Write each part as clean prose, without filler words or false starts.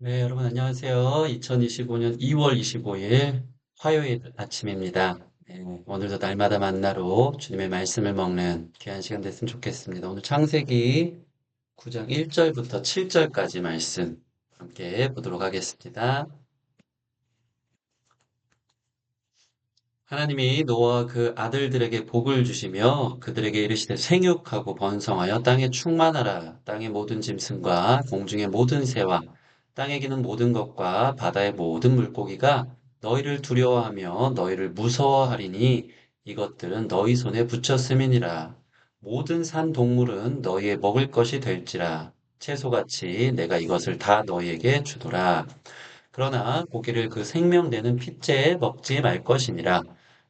네, 여러분 안녕하세요. 2025년 2월 25일 화요일 아침입니다. 네, 오늘도 날마다 만나러 주님의 말씀을 먹는 귀한 시간 됐으면 좋겠습니다. 오늘 창세기 9장 1절부터 7절까지 말씀 함께 보도록 하겠습니다. 하나님이 노아와 그 아들들에게 복을 주시며 그들에게 이르시되 생육하고 번성하여 땅에 충만하라. 땅의 모든 짐승과 공중의 모든 새와 땅에 기는 모든 것과 바다의 모든 물고기가 너희를 두려워하며 너희를 무서워하리니 이것들은 너희 손에 붙였음이니라. 모든 산 동물은 너희의 먹을 것이 될지라. 채소같이 내가 이것을 다 너희에게 주노라. 그러나 고기를 그 생명되는 핏째에 먹지 말 것이니라.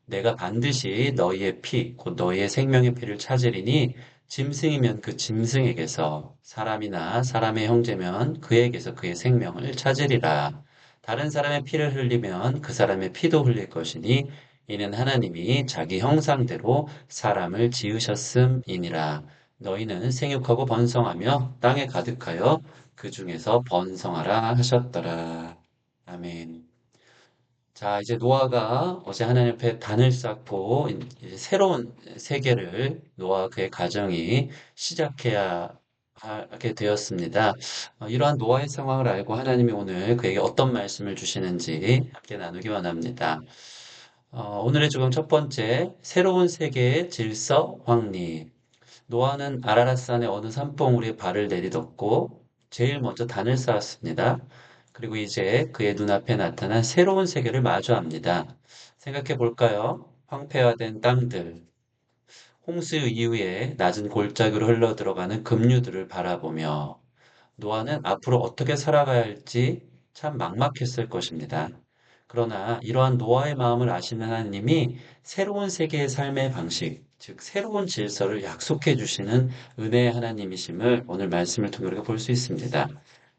내가 반드시 너희의 피, 곧 너희의 생명의 피를 찾으리니 짐승이면 그 짐승에게서 사람이나 사람의 형제면 그에게서 그의 생명을 찾으리라. 다른 사람의 피를 흘리면 그 사람의 피도 흘릴 것이니 이는 하나님이 자기 형상대로 사람을 지으셨음이니라. 너희는 생육하고 번성하며 땅에 가득하여 그 중에서 번성하라 하셨더라. 아멘. 자, 이제 노아가 어제 하나님 앞에 단을 쌓고 이제 새로운 세계를 노아와 그의 가정이 시작해야 하게 되었습니다. 이러한 노아의 상황을 알고 하나님이 오늘 그에게 어떤 말씀을 주시는지 함께 나누기 원합니다. 오늘의 조금 첫 번째, 새로운 세계의 질서 확립. 노아는 아라랏산의 어느 산봉우리에 발을 내딛었고 제일 먼저 단을 쌓았습니다. 그리고 이제 그의 눈앞에 나타난 새로운 세계를 마주합니다. 생각해 볼까요? 황폐화된 땅들, 홍수 이후에 낮은 골짜기로 흘러들어가는 급류들을 바라보며 노아는 앞으로 어떻게 살아가야 할지 참 막막했을 것입니다. 그러나 이러한 노아의 마음을 아시는 하나님이 새로운 세계의 삶의 방식, 즉 새로운 질서를 약속해 주시는 은혜의 하나님이심을 오늘 말씀을 통해 우리가 볼 수 있습니다.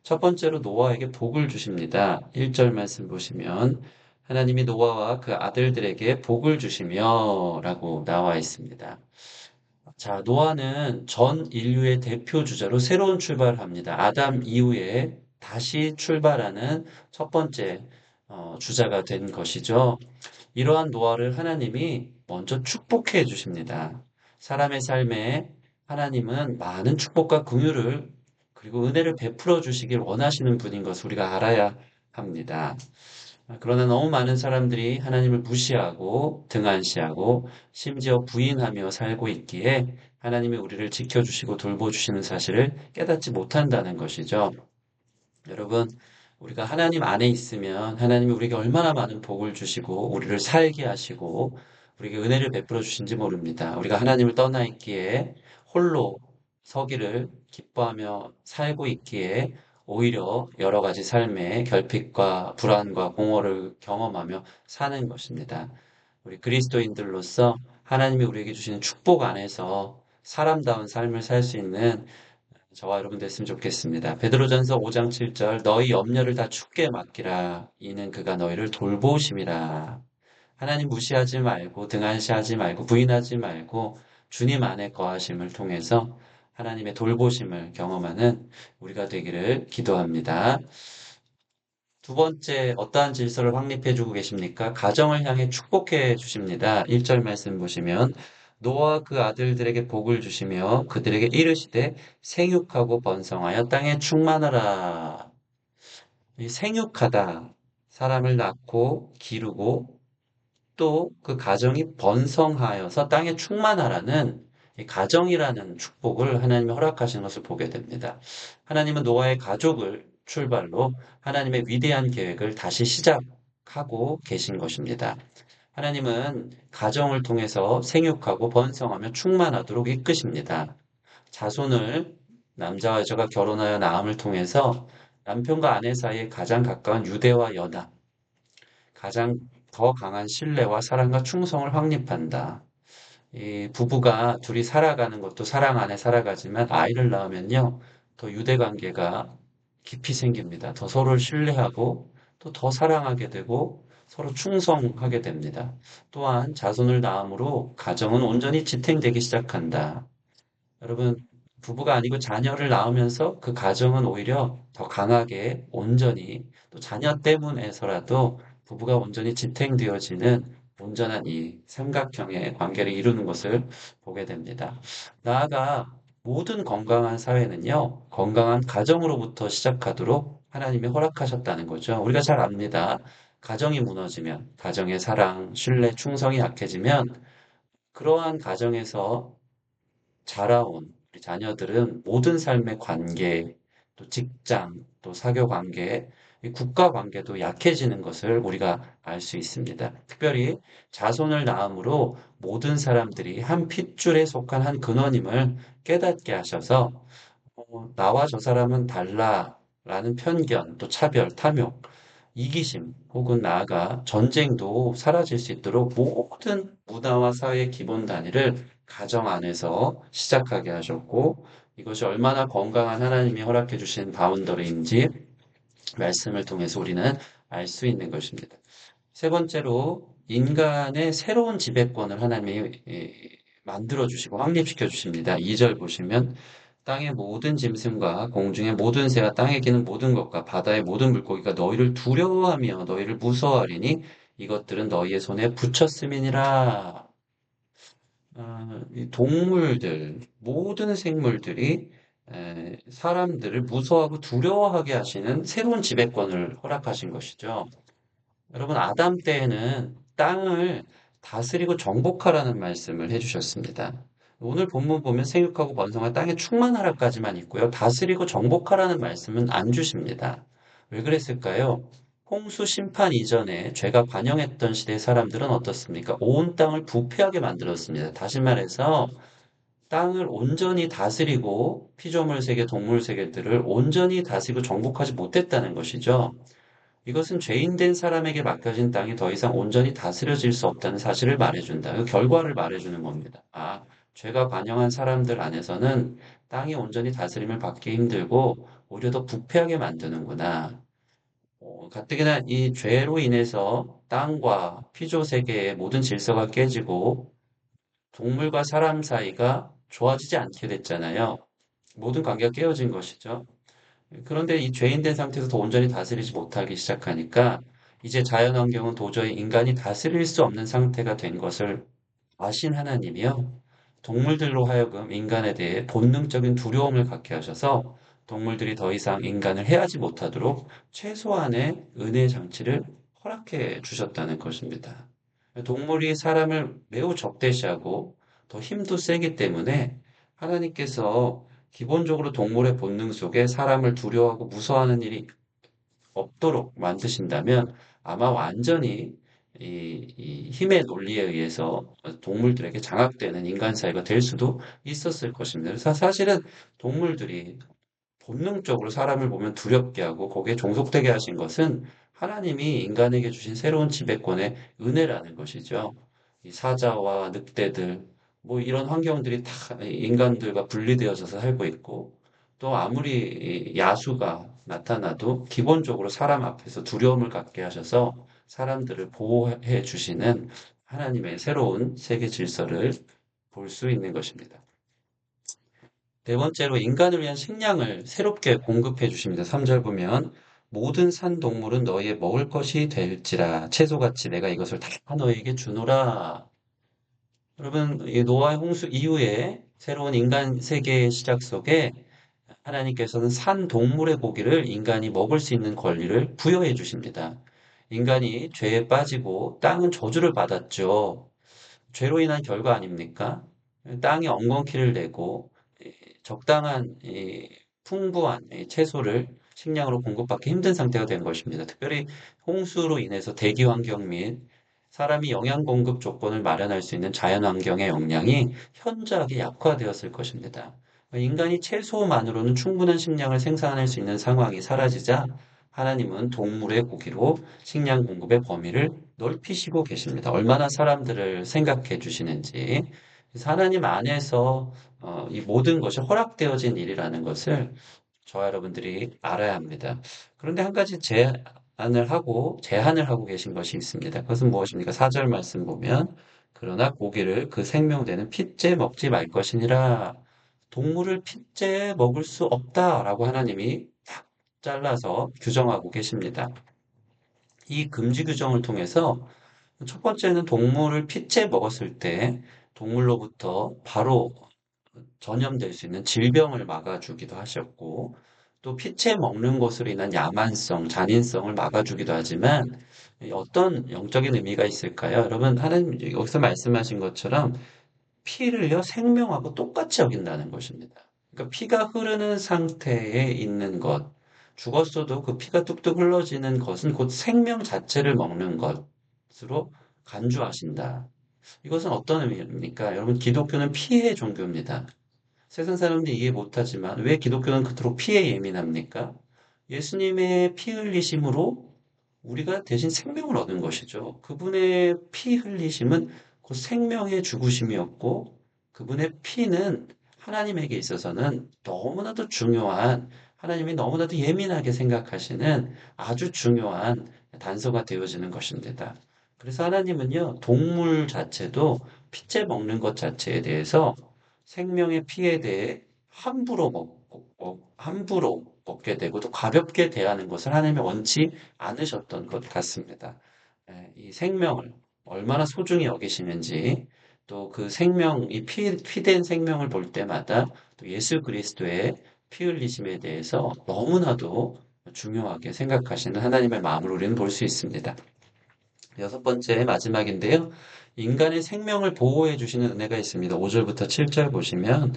첫 번째로 노아에게 복을 주십니다. 1절 말씀 보시면 하나님이 노아와 그 아들들에게 복을 주시며 라고 나와 있습니다. 자, 노아는 전 인류의 대표 주자로 새로운 출발을 합니다. 아담 이후에 다시 출발하는 첫 번째 주자가 된 것이죠. 이러한 노아를 하나님이 먼저 축복해 주십니다. 사람의 삶에 하나님은 많은 축복과 긍휼을 그리고 은혜를 베풀어 주시길 원하시는 분인 것을 우리가 알아야 합니다. 그러나 너무 많은 사람들이 하나님을 무시하고 등한시하고 심지어 부인하며 살고 있기에 하나님이 우리를 지켜주시고 돌보주시는 사실을 깨닫지 못한다는 것이죠. 여러분, 우리가 하나님 안에 있으면 하나님이 우리에게 얼마나 많은 복을 주시고 우리를 살게 하시고 우리에게 은혜를 베풀어 주신지 모릅니다. 우리가 하나님을 떠나 있기에 홀로 서기를 기뻐하며 살고 있기에 오히려 여러 가지 삶의 결핍과 불안과 공허를 경험하며 사는 것입니다. 우리 그리스도인들로서 하나님이 우리에게 주시는 축복 안에서 사람다운 삶을 살 수 있는 저와 여러분 됐으면 좋겠습니다. 베드로전서 5장 7절 너희 염려를 다 주께 맡기라 이는 그가 너희를 돌보심이라. 하나님 무시하지 말고 등한시하지 말고 부인하지 말고 주님 안에 거하심을 통해서 하나님의 돌보심을 경험하는 우리가 되기를 기도합니다. 두 번째, 어떠한 질서를 확립해 주고 계십니까? 가정을 향해 축복해 주십니다. 1절 말씀 보시면, 노아 그 아들들에게 복을 주시며 그들에게 이르시되 생육하고 번성하여 땅에 충만하라. 이 생육하다, 사람을 낳고 기르고 또 그 가정이 번성하여서 땅에 충만하라는 이 가정이라는 축복을 하나님이 허락하신 것을 보게 됩니다. 하나님은 노아의 가족을 출발로 하나님의 위대한 계획을 다시 시작하고 계신 것입니다. 하나님은 가정을 통해서 생육하고 번성하며 충만하도록 이끄십니다. 자손을 남자와 여자가 결혼하여 낳음을 통해서 남편과 아내 사이에 가장 가까운 유대와 연합, 가장 더 강한 신뢰와 사랑과 충성을 확립한다. 이 부부가 둘이 살아가는 것도 사랑 안에 살아가지만 아이를 낳으면요, 더 유대 관계가 깊이 생깁니다. 더 서로를 신뢰하고 또 더 사랑하게 되고 서로 충성하게 됩니다. 또한 자손을 낳음으로 가정은 온전히 지탱되기 시작한다. 여러분, 부부가 아니고 자녀를 낳으면서 그 가정은 오히려 더 강하게 온전히 또 자녀 때문에서라도 부부가 온전히 지탱되어지는 온전한 이 삼각형의 관계를 이루는 것을 보게 됩니다. 나아가 모든 건강한 사회는요, 건강한 가정으로부터 시작하도록 하나님이 허락하셨다는 거죠. 우리가 잘 압니다. 가정이 무너지면, 가정의 사랑, 신뢰, 충성이 약해지면 그러한 가정에서 자라온 우리 자녀들은 모든 삶의 관계, 또 직장, 또 사교 관계, 이 국가 관계도 약해지는 것을 우리가 알 수 있습니다. 특별히 자손을 낳음으로 모든 사람들이 한 핏줄에 속한 한 근원임을 깨닫게 하셔서 나와 저 사람은 달라라는 편견, 또 차별, 탐욕, 이기심 혹은 나아가 전쟁도 사라질 수 있도록 모든 문화와 사회의 기본 단위를 가정 안에서 시작하게 하셨고 이것이 얼마나 건강한 하나님이 허락해 주신 바운더리인지 말씀을 통해서 우리는 알 수 있는 것입니다. 세 번째로 인간의 새로운 지배권을 하나님이 만들어 주시고 확립시켜 주십니다. 2절 보시면 땅의 모든 짐승과 공중의 모든 새와 땅에 기는 모든 것과 바다의 모든 물고기가 너희를 두려워하며 너희를 무서워하리니 이것들은 너희의 손에 붙였음이니라. 이 동물들, 모든 생물들이 사람들을 무서워하고 두려워하게 하시는 새로운 지배권을 허락하신 것이죠. 여러분, 아담 때에는 땅을 다스리고 정복하라는 말씀을 해주셨습니다. 오늘 본문 보면 생육하고 번성한 땅에 충만하라까지만 있고요. 다스리고 정복하라는 말씀은 안 주십니다. 왜 그랬을까요? 홍수 심판 이전에 죄가 관영했던 시대의 사람들은 어떻습니까? 온 땅을 부패하게 만들었습니다. 다시 말해서 땅을 온전히 다스리고 피조물 세계, 동물 세계들을 온전히 다스리고 정복하지 못했다는 것이죠. 이것은 죄인된 사람에게 맡겨진 땅이 더 이상 온전히 다스려질 수 없다는 사실을 말해준다. 그 결과를 말해주는 겁니다. 아, 죄가 관영한 사람들 안에서는 땅이 온전히 다스림을 받기 힘들고 오히려 더 부패하게 만드는구나. 가뜩이나 이 죄로 인해서 땅과 피조 세계의 모든 질서가 깨지고 동물과 사람 사이가 좋아지지 않게 됐잖아요. 모든 관계가 깨어진 것이죠. 그런데 이 죄인된 상태에서 더 온전히 다스리지 못하기 시작하니까 이제 자연환경은 도저히 인간이 다스릴 수 없는 상태가 된 것을 아신 하나님이요. 동물들로 하여금 인간에 대해 본능적인 두려움을 갖게 하셔서 동물들이 더 이상 인간을 해하지 못하도록 최소한의 은혜 장치를 허락해 주셨다는 것입니다. 동물이 사람을 매우 적대시하고 더 힘도 세기 때문에 하나님께서 기본적으로 동물의 본능 속에 사람을 두려워하고 무서워하는 일이 없도록 만드신다면 아마 완전히 이 힘의 논리에 의해서 동물들에게 장악되는 인간 사회가 될 수도 있었을 것입니다. 그래서 사실은 동물들이 본능적으로 사람을 보면 두렵게 하고 거기에 종속되게 하신 것은 하나님이 인간에게 주신 새로운 지배권의 은혜라는 것이죠. 이 사자와 늑대들, 뭐 이런 환경들이 다 인간들과 분리되어져서 살고 있고 또 아무리 야수가 나타나도 기본적으로 사람 앞에서 두려움을 갖게 하셔서 사람들을 보호해 주시는 하나님의 새로운 세계 질서를 볼 수 있는 것입니다. 네 번째로 인간을 위한 식량을 새롭게 공급해 주십니다. 3절 보면 모든 산 동물은 너희의 먹을 것이 될지라 채소같이 내가 이것을 다 너희에게 주노라. 여러분, 이 노아의 홍수 이후에 새로운 인간 세계의 시작 속에 하나님께서는 산 동물의 고기를 인간이 먹을 수 있는 권리를 부여해 주십니다. 인간이 죄에 빠지고 땅은 저주를 받았죠. 죄로 인한 결과 아닙니까? 땅이 엉겅퀴를 내고 적당한 풍부한 채소를 식량으로 공급받기 힘든 상태가 된 것입니다. 특별히 홍수로 인해서 대기 환경 및 사람이 영양 공급 조건을 마련할 수 있는 자연 환경의 역량이 현저하게 약화되었을 것입니다. 인간이 채소만으로는 충분한 식량을 생산할 수 있는 상황이 사라지자 하나님은 동물의 고기로 식량 공급의 범위를 넓히시고 계십니다. 얼마나 사람들을 생각해 주시는지. 그래서 하나님 안에서 이 모든 것이 허락되어진 일이라는 것을 저와 여러분들이 알아야 합니다. 그런데 한 가지 제한을 하고 계신 것이 있습니다. 그것은 무엇입니까? 4절 말씀 보면, 그러나 고기를 그 생명되는 핏째 먹지 말 것이니라. 동물을 핏째 먹을 수 없다라고 하나님이 딱 잘라서 규정하고 계십니다. 이 금지 규정을 통해서 첫 번째는 동물을 핏째 먹었을 때 동물로부터 바로 전염될 수 있는 질병을 막아주기도 하셨고, 또 피채 먹는 것으로 인한 야만성, 잔인성을 막아주기도 하지만, 어떤 영적인 의미가 있을까요? 여러분, 하나님 여기서 말씀하신 것처럼 피를요, 생명하고 똑같이 여긴다는 것입니다. 그러니까 피가 흐르는 상태에 있는 것, 죽었어도 그 피가 뚝뚝 흘러지는 것은 곧 생명 자체를 먹는 것으로 간주하신다. 이것은 어떤 의미입니까? 여러분, 기독교는 피해 종교입니다. 세상 사람들이 이해 못하지만 왜 기독교는 그토록 피에 예민합니까? 예수님의 피 흘리심으로 우리가 대신 생명을 얻은 것이죠. 그분의 피 흘리심은 곧 생명의 죽으심이었고 그분의 피는 하나님에게 있어서는 너무나도 중요한 하나님이 너무나도 예민하게 생각하시는 아주 중요한 단서가 되어지는 것입니다. 그래서 하나님은요, 동물 자체도 피째 먹는 것 자체에 대해서 생명의 피에 대해 함부로 먹게 되고 또 가볍게 대하는 것을 하나님이 원치 않으셨던 것 같습니다. 이 생명을 얼마나 소중히 여기시는지 또 그 생명, 이 피된 생명을 볼 때마다 또 예수 그리스도의 피 흘리심에 대해서 너무나도 중요하게 생각하시는 하나님의 마음을 우리는 볼 수 있습니다. 여섯 번째 마지막인데요. 인간의 생명을 보호해 주시는 은혜가 있습니다. 5절부터 7절 보시면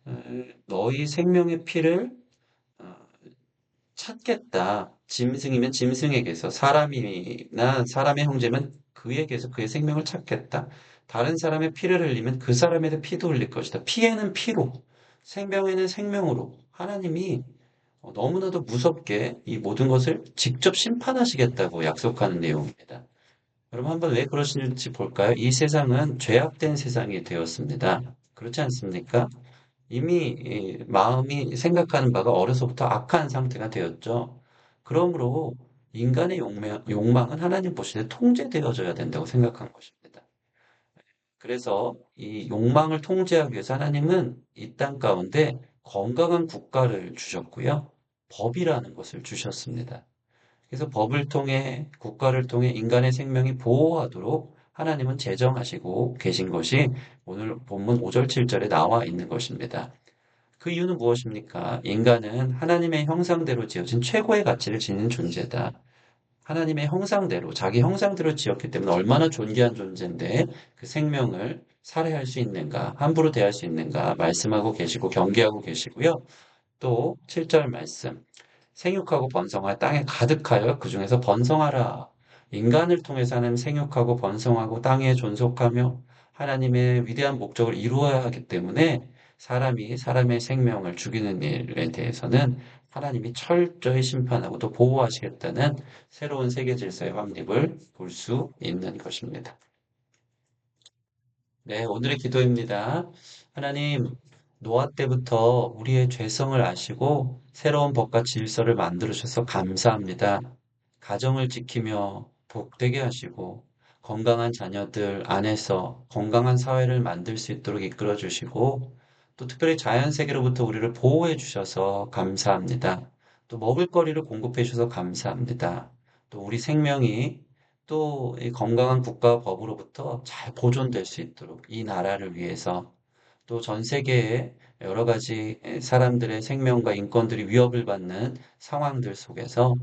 어, 너희 생명의 피를 어, 찾겠다. 짐승이면 짐승에게서, 사람이나 사람의 형제면 그에게서 그의 생명을 찾겠다. 다른 사람의 피를 흘리면 그 사람에게 피도 흘릴 것이다. 피에는 피로, 생명에는 생명으로 하나님이 너무나도 무섭게 이 모든 것을 직접 심판하시겠다고 약속하는 내용입니다. 여러분 한번 왜 그러시는지 볼까요? 이 세상은 죄악된 세상이 되었습니다. 그렇지 않습니까? 이미 이 마음이 생각하는 바가 어려서부터 악한 상태가 되었죠. 그러므로 인간의 욕망은 하나님 보시기에 통제되어져야 된다고 생각한 것입니다. 그래서 이 욕망을 통제하기 위해서 하나님은 이 땅 가운데 건강한 국가를 주셨고요. 법이라는 것을 주셨습니다. 그래서 법을 통해 국가를 통해 인간의 생명이 보호하도록 하나님은 제정하시고 계신 것이 오늘 본문 5절 7절에 나와 있는 것입니다. 그 이유는 무엇입니까? 인간은 하나님의 형상대로 지어진 최고의 가치를 지닌 존재다. 하나님의 형상대로, 자기 형상대로 지었기 때문에 얼마나 존귀한 존재인데 그 생명을 살해할 수 있는가, 함부로 대할 수 있는가 말씀하고 계시고 경계하고 계시고요. 또 7절 말씀. 생육하고 번성하여 땅에 가득하여 그 중에서 번성하라. 인간을 통해서 하나님 생육하고 번성하고 땅에 존속하며 하나님의 위대한 목적을 이루어야 하기 때문에 사람이 사람의 생명을 죽이는 일에 대해서는 하나님이 철저히 심판하고 또 보호하시겠다는 새로운 세계 질서의 확립을 볼 수 있는 것입니다. 네, 오늘의 기도입니다. 하나님, 노아 때부터 우리의 죄성을 아시고 새로운 법과 질서를 만들어 주셔서 감사합니다. 가정을 지키며 복되게 하시고 건강한 자녀들 안에서 건강한 사회를 만들 수 있도록 이끌어 주시고 또 특별히 자연 세계로부터 우리를 보호해 주셔서 감사합니다. 또 먹을거리를 공급해 주셔서 감사합니다. 또 우리 생명이 또 이 건강한 국가와 법으로부터 잘 보존될 수 있도록 이 나라를 위해서 또 전 세계의 여러 가지 사람들의 생명과 인권들이 위협을 받는 상황들 속에서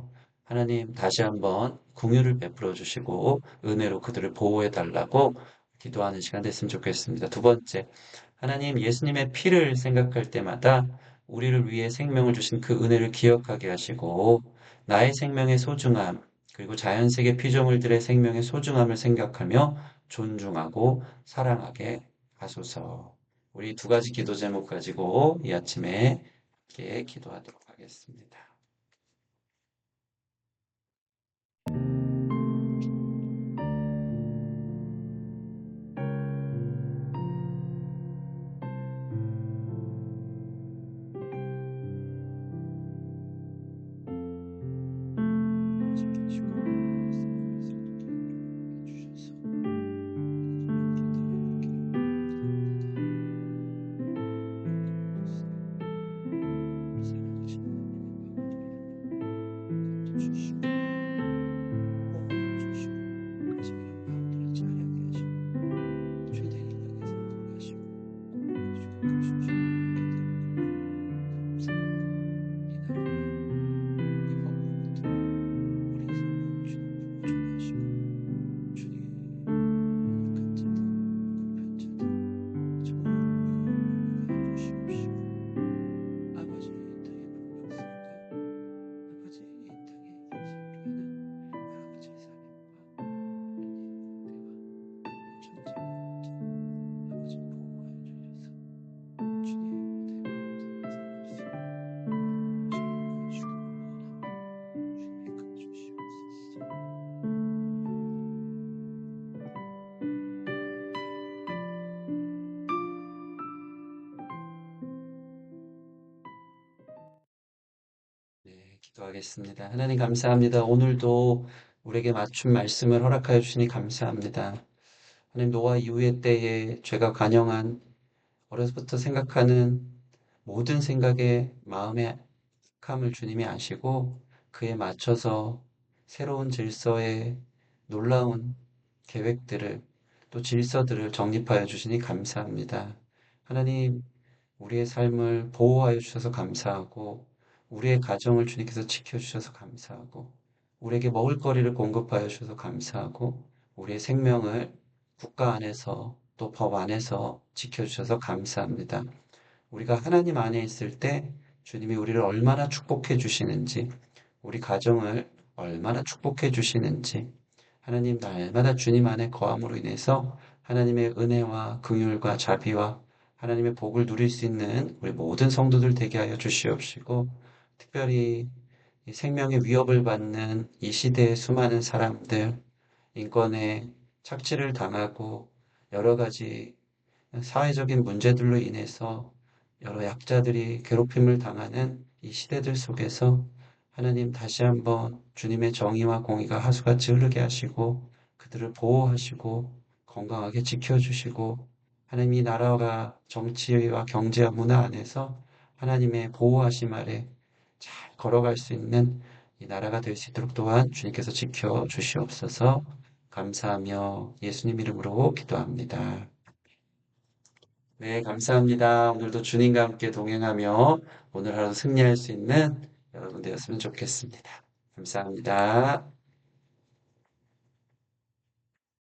하나님 다시 한번 긍휼을 베풀어 주시고 은혜로 그들을 보호해 달라고 기도하는 시간 됐으면 좋겠습니다. 두 번째, 하나님 예수님의 피를 생각할 때마다 우리를 위해 생명을 주신 그 은혜를 기억하게 하시고 나의 생명의 소중함 그리고 자연세계 피조물들의 생명의 소중함을 생각하며 존중하고 사랑하게 하소서. 우리 두 가지 기도 제목 가지고 이 아침에 함께 기도하도록 하겠습니다. 주시고 보호하여 주시고 가정이랑 마음들을 자유하게 하시고 죄된 인간에서 떠나게 하시고 공동해 주시옵소서. 감사합니다. 이 나라와 이 법으로부터 우리 삶을 주님 보호하게 하시고 주님 약한 자들, 불편 자들 정말 보호하여 주시옵시고 아버지 이 땅의 풍족성과 아버지 이 땅에 생기는 여러 가지 사명과 하나님 대화 천지가 아버지 보호하여 주셔서 주님의 무대 살수 있는 정말 주기를 원하고 주님의 큰 주시옵소서. 네, 기도하겠습니다. 하나님 감사합니다. 오늘도 우리에게 맞춤 말씀을 허락하여 주시니 감사합니다. 하나님 노아 이후의 때에 죄가 관영한 어려서부터 생각하는 모든 생각에 마음의 악함을 주님이 아시고 그에 맞춰서 새로운 질서의 놀라운 계획들을 또 질서들을 정립하여 주시니 감사합니다. 하나님 우리의 삶을 보호하여 주셔서 감사하고 우리의 가정을 주님께서 지켜주셔서 감사하고 우리에게 먹을거리를 공급하여 주셔서 감사하고 우리의 생명을 국가 안에서 또 법 안에서 지켜주셔서 감사합니다. 우리가 하나님 안에 있을 때 주님이 우리를 얼마나 축복해 주시는지 우리 가정을 얼마나 축복해 주시는지 하나님 날마다 주님 안에 거함으로 인해서 하나님의 은혜와 긍휼과 자비와 하나님의 복을 누릴 수 있는 우리 모든 성도들 되게 하여 주시옵시고 특별히 이 생명의 위협을 받는 이 시대의 수많은 사람들 인권의 착취를 당하고 여러 가지 사회적인 문제들로 인해서 여러 약자들이 괴롭힘을 당하는 이 시대들 속에서 하나님 다시 한번 주님의 정의와 공의가 하수같이 흐르게 하시고 그들을 보호하시고 건강하게 지켜주시고 하나님 이 나라가 정치와 경제와 문화 안에서 하나님의 보호하심 아래 잘 걸어갈 수 있는 이 나라가 될 수 있도록 또한 주님께서 지켜주시옵소서 감사하며 예수님 이름으로 기도합니다. 네, 감사합니다. 오늘도 주님과 함께 동행하며 오늘 하루 승리할 수 있는 여러분 되었으면 좋겠습니다. 감사합니다.